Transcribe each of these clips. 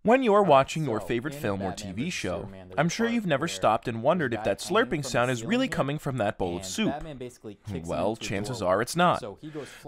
When you're watching your favorite film or TV show, I'm sure you've never stopped and wondered if that slurping sound is really coming from that bowl of soup. Well, chances are it's not.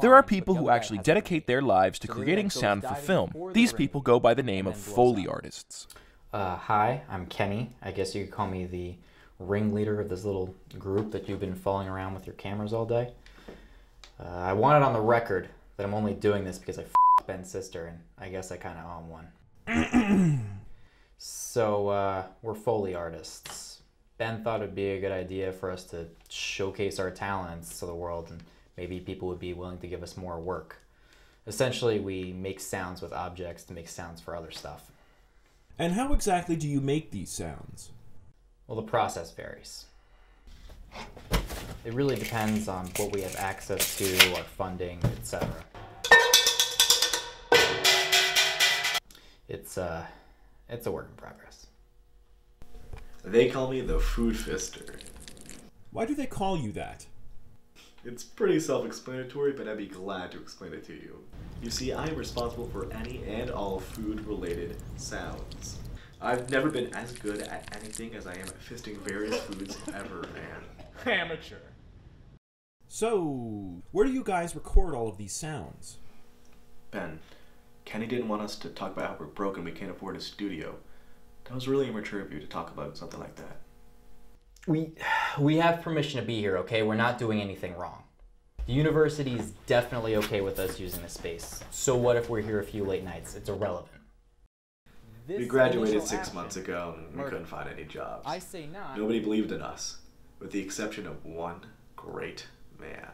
There are people who actually dedicate their lives to creating sound for film. These people go by the name of Foley Artists. Hi, I'm Kenny. I guess you could call me the ringleader of this little group that you've been following around with your cameras all day. I want it on the record that I'm only doing this because I f***ed Ben's sister, and I guess I kind of owe him one. So, we're Foley Artists. Ben thought it'd be a good idea for us to showcase our talents to the world, and maybe people would be willing to give us more work. Essentially, we make sounds with objects to make sounds for other stuff. And how exactly do you make these sounds? Well, the process varies. It really depends on what we have access to, our funding, etc. It's a work in progress. They call me the Food Fister. Why do they call you that? It's pretty self-explanatory, but I'd be glad to explain it to you. You see, I am responsible for any and all food-related sounds. I've never been as good at anything as I am at fisting various foods ever, man. Amateur. So, where do you guys record all of these sounds? Ben, Kenny didn't want us to talk about how we're broke and we can't afford a studio. That was really immature of you to talk about something like that. We have permission to be here, okay? We're not doing anything wrong. The university is definitely okay with us using the space. So what if we're here a few late nights? It's irrelevant. We graduated 6 months ago and we couldn't find any jobs. I say not. Nobody believed in us, with the exception of one great man.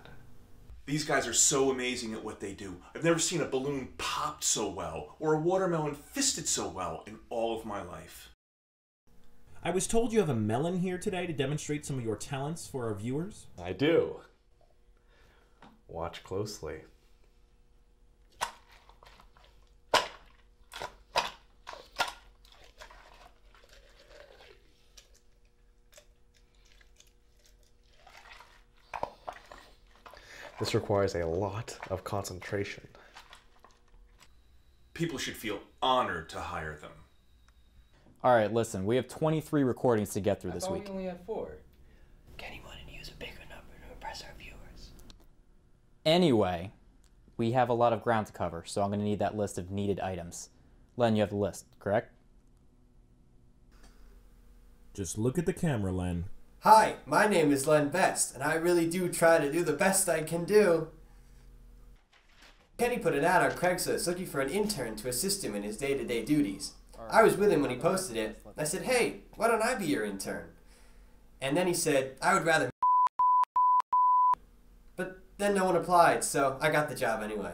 These guys are so amazing at what they do. I've never seen a balloon popped so well, or a watermelon fisted so well in all of my life. I was told you have a melon here today to demonstrate some of your talents for our viewers. I do. Watch closely. This requires a lot of concentration. People should feel honored to hire them. All right, listen, we have 23 recordings to get through this week. I thought we only had 4. Kenny wanted to use a bigger number to impress our viewers. Anyway, we have a lot of ground to cover, so I'm going to need that list of needed items. Len, you have the list, correct? Just look at the camera, Len. Hi, my name is Len Best, and I really do try to do the best I can do. Kenny put an ad on Craigslist looking for an intern to assist him in his day-to-day duties. I was with him when he posted it. I said, hey, why don't I be your intern? And then he said, I would rather but then no one applied, so I got the job anyway.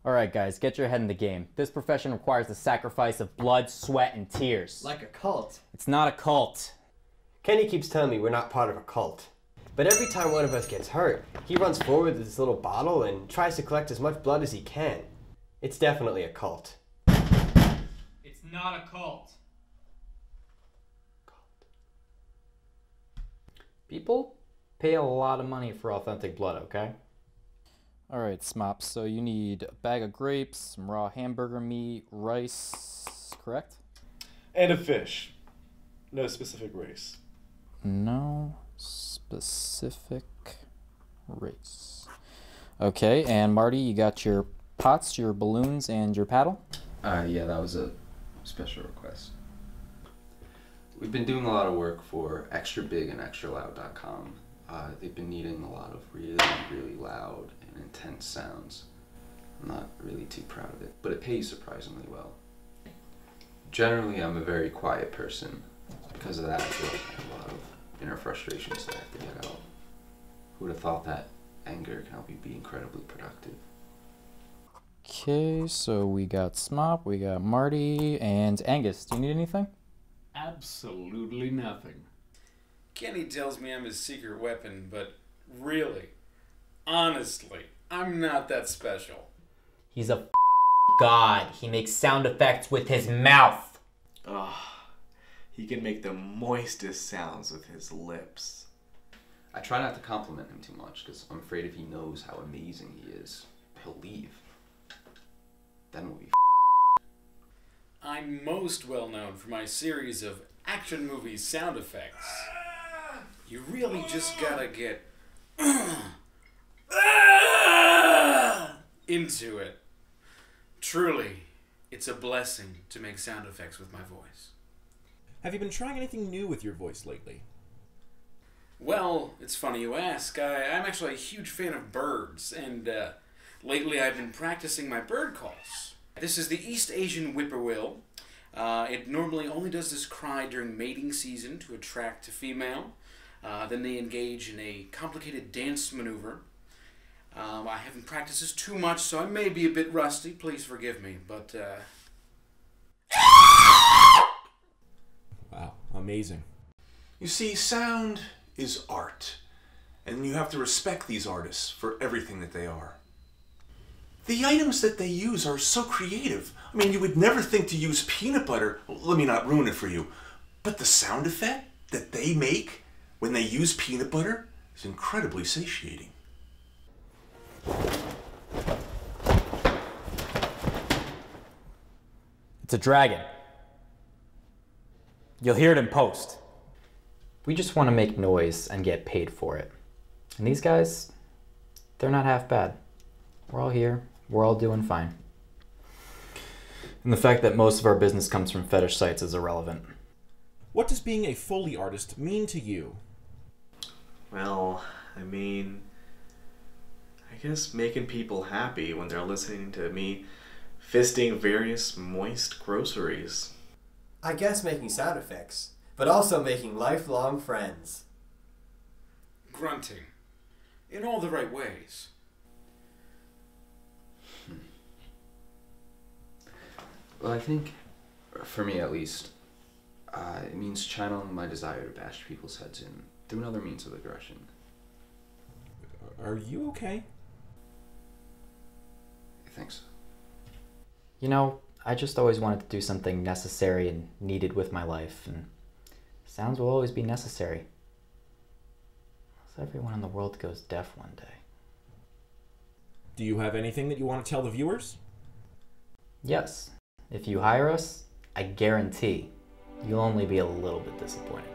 Alright guys, get your head in the game. This profession requires the sacrifice of blood, sweat, and tears. Like a cult. It's not a cult. Kenny keeps telling me we're not part of a cult. But every time one of us gets hurt, he runs forward with his little bottle and tries to collect as much blood as he can. It's definitely a cult. It's not a cult. People pay a lot of money for authentic blood, okay? Alright, Smops, so you need a bag of grapes, some raw hamburger meat, rice, correct? And a fish. No specific race. No specific race. Okay, and Marty, you got your pots, your balloons, and your paddle? Yeah, that was a special request. We've been doing a lot of work for ExtraBig and ExtraLoud.com. They've been needing a lot of really, really loud and intense sounds. I'm not really too proud of it, but it pays surprisingly well. Generally, I'm a very quiet person. Because of that, I feel like I have a lot of inner frustrations that I have to get out. Who would have thought that anger can help you be incredibly productive? Okay, so we got Smop, we got Marty, and Angus. Do you need anything? Absolutely nothing. Kenny tells me I'm his secret weapon, but really, honestly, I'm not that special. He's a god. He makes sound effects with his mouth. He can make the moistest sounds with his lips. I try not to compliment him too much because I'm afraid if he knows how amazing he is, he'll leave. Then we'll be I'm most well known for my series of action movie sound effects. You really just gotta get into it. Truly, it's a blessing to make sound effects with my voice. Have you been trying anything new with your voice lately? Well, it's funny you ask. I'm actually a huge fan of birds, and lately I've been practicing my bird calls. This is the East Asian whippoorwill. It normally only does this cry during mating season to attract a female. Then they engage in a complicated dance maneuver. I haven't practiced this too much, so I may be a bit rusty. Please forgive me, but... Wow, amazing. You see, sound is art, and you have to respect these artists for everything that they are. The items that they use are so creative. I mean, you would never think to use peanut butter. Well, let me not ruin it for you, but the sound effect that they make when they use peanut butter is incredibly satiating. It's a dragon. You'll hear it in post. We just want to make noise and get paid for it. And these guys, they're not half bad. We're all here. We're all doing fine. And the fact that most of our business comes from fetish sites is irrelevant. What does being a Foley artist mean to you? Well, I mean, I guess making people happy when they're listening to me fisting various moist groceries. I guess making sound effects, but also making lifelong friends. grunting. In all the right ways. Well, I think, for me at least, it means channeling my desire to bash people's heads in through another means of aggression. Are you okay? I think so. You know, I just always wanted to do something necessary and needed with my life, and sounds will always be necessary. So everyone in the world goes deaf one day. Do you have anything that you want to tell the viewers? Yes. If you hire us, I guarantee you'll only be a little bit disappointed.